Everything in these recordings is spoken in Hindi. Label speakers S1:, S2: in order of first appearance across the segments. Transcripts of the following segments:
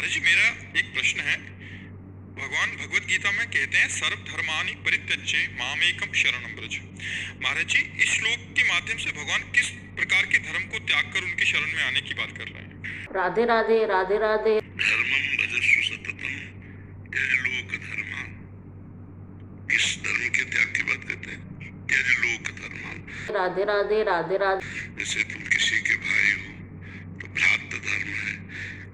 S1: महाराज जी, मेरा एक प्रश्न है। भगवान भगवत गीता में कहते हैं सर्वधर्मानि परित्यज्य मामेकम शरणं व्रज। महाराज जी, इस श्लोक के माध्यम से भगवान किस प्रकार के धर्म को त्याग कर उनकी शरण में आने की बात कर रहे हैं?
S2: राधे राधे राधे राधे।
S3: धर्मम भजस्व सततम त्यज लोक धर्मान। किस धर्म के त्याग की बात करते हैं? त्यज लोक धर्मान।
S2: राधे राधे राधे राधे।
S3: जैसे तुम किसी के भाई हो तो भ्रातृ धर्म है,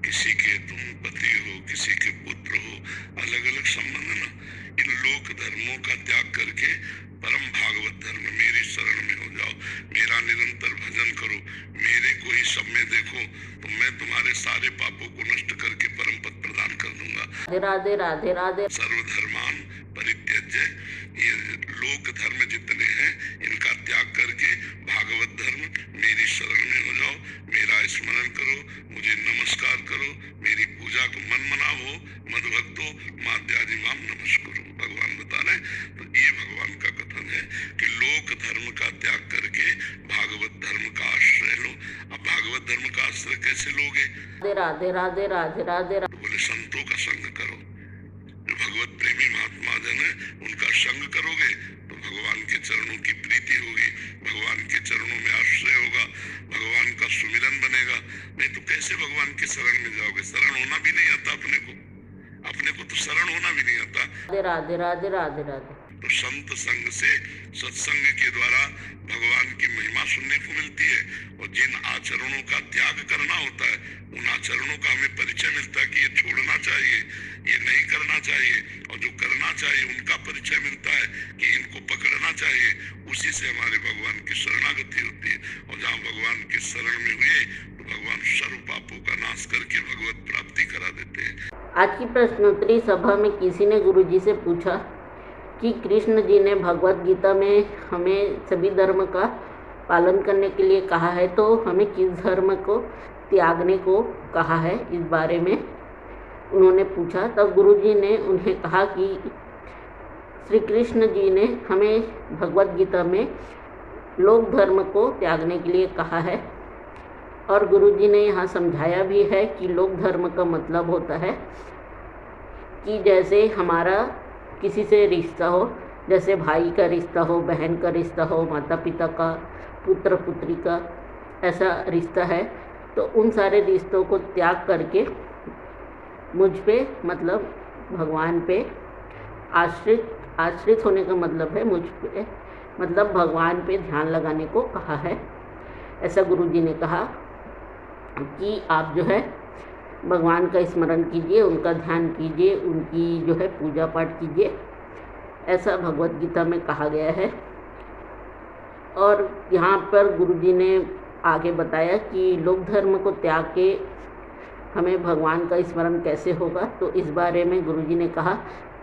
S3: किसी के तुम पति हो, किसी के पुत्र हो, अलग अलग संबंध ना। इन लोक धर्मों का त्याग करके परम भागवत धर्म मेरी शरण में हो जाओ, मेरा निरंतर भजन करो, मेरे को ही सब में देखो, तो मैं तुम्हारे सारे पापों को नष्ट करके परम पद प्रदान कर दूंगा।
S2: राधे राधे राधे।
S3: सर्वधर्मान परित्यज्य, ये लोक धर्म जितने हैं इनका त्याग करके भागवत धर्म मेरी शरण में हो जाओ, मेरा स्मरण करो, मुझे नमस्कार करो, मेरी पूजा को मन मनाओ, मदभक्तो माद्यादि माम नमस्कुरु। भगवान बता रहे, तो ये भगवान का कथन है कि लोक धर्म का त्याग करके भागवत धर्म का आश्रय लो। अब भागवत धर्म का आश्रय कैसे लोगे?
S2: राधे राधे राधे राधे।
S3: तो बोले संतों का संग करो, जो भगवत प्रेमी महात्मा जन है उनका संग करोगे तो भगवान के चरणों की प्रीति होगी, भगवान के चरणों में आश्रय होगा, भगवान का सुमिरन बनेगा। नहीं तो कैसे भगवान के शरण में जाओगे? शरण होना भी नहीं आता अपने को तो शरण होना भी नहीं आता।
S2: राधे राधे राधे राधे।
S3: तो संत संग से, सत्संग के द्वारा भगवान की महिमा सुनने को मिलती है, और जिन आचरणों का त्याग करना होता है उन आचरणों का हमें परिचय मिलता है कि ये छोड़ना चाहिए, ये नहीं करना चाहिए, और जो करना चाहिए उनका परिचय मिलता है कि इनको पकड़ना चाहिए। उसी से हमारे भगवान की शरणागति होती है, और जहाँ भगवान के शरण में हुए तो भगवान सर्व पापों का नाश करके भगवत प्राप्ति करा देते हैं।
S2: आज की प्रश्नोत्तरी सभा में किसी ने गुरुजी से पूछा कि कृष्ण जी ने भगवत गीता में हमें सभी धर्म का पालन करने के लिए कहा है, तो हमें किस धर्म को त्यागने को कहा है, इस बारे में उन्होंने पूछा। तब गुरुजी ने उन्हें कहा कि श्री कृष्ण जी ने हमें भगवत गीता में लोक धर्म को त्यागने के लिए कहा है, और गुरुजी ने यहाँ समझाया भी है कि लोक धर्म का मतलब होता है कि जैसे हमारा किसी से रिश्ता हो, जैसे भाई का रिश्ता हो, बहन का रिश्ता हो, माता पिता का, पुत्र पुत्री का, ऐसा रिश्ता है, तो उन सारे रिश्तों को त्याग करके मुझ पे, मतलब भगवान पे आश्रित होने का मतलब है मुझ पे, मतलब भगवान पे ध्यान लगाने को कहा है। ऐसा गुरुजी ने कहा कि आप जो है भगवान का स्मरण कीजिए, उनका ध्यान कीजिए, उनकी जो है पूजा पाठ कीजिए, ऐसा भगवत गीता में कहा गया है। और यहाँ पर गुरुजी ने आगे बताया कि लोक धर्म को त्याग के हमें भगवान का स्मरण कैसे होगा, तो इस बारे में गुरुजी ने कहा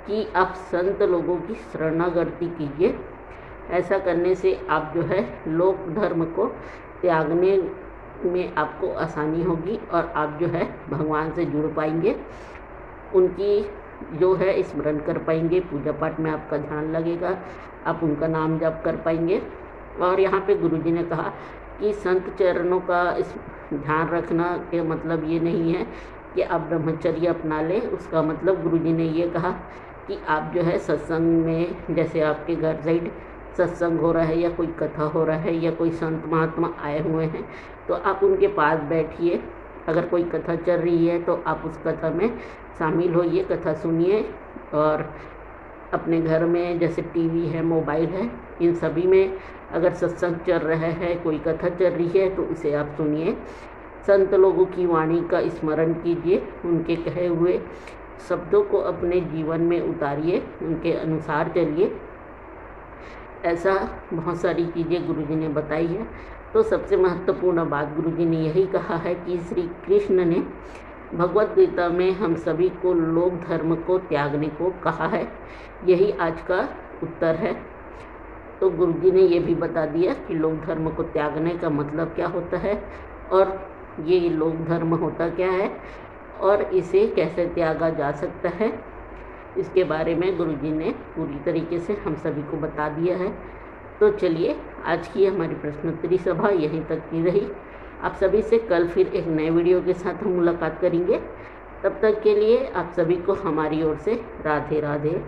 S2: कि आप संत लोगों की शरणागति कीजिए। ऐसा करने से आप जो है लोक धर्म को त्यागने में आपको आसानी होगी, और आप जो है भगवान से जुड़ पाएंगे, उनकी जो है स्मरण कर पाएंगे, पूजा पाठ में आपका ध्यान लगेगा, आप उनका नाम जप कर पाएंगे। और यहाँ पे गुरुजी ने कहा कि संत चरणों का ध्यान रखना के मतलब ये नहीं है कि आप ब्रह्मचर्य अपना लें। उसका मतलब गुरुजी ने ये कहा कि आप जो है सत्संग में, जैसे आपके घर साइड सत्संग हो रहा है या कोई कथा हो रहा है या कोई संत महात्मा आए हुए हैं, तो आप उनके पास बैठिए। अगर कोई कथा चल रही है तो आप उस कथा में शामिल होइए, कथा सुनिए। और अपने घर में जैसे टीवी है, मोबाइल है, इन सभी में अगर सत्संग चल रहा है, कोई कथा चल रही है, तो उसे आप सुनिए। संत लोगों की वाणी का स्मरण कीजिए, उनके कहे हुए शब्दों को अपने जीवन में उतारिए, उनके अनुसार चलिए। ऐसा बहुत सारी चीज़ें गुरुजी ने बताई है। तो सबसे महत्वपूर्ण बात गुरुजी ने यही कहा है कि श्री कृष्ण ने भगवत गीता में हम सभी को लोक धर्म को त्यागने को कहा है। यही आज का उत्तर है। तो गुरुजी ने ये भी बता दिया कि लोक धर्म को त्यागने का मतलब क्या होता है, और ये लोक धर्म होता क्या है, और इसे कैसे त्यागा जा सकता है, इसके बारे में गुरुजी ने पूरी तरीके से हम सभी को बता दिया है। तो चलिए, आज की हमारी प्रश्नोत्तरी सभा यहीं तक की रही। आप सभी से कल फिर एक नए वीडियो के साथ हम मुलाकात करेंगे। तब तक के लिए आप सभी को हमारी ओर से राधे राधे।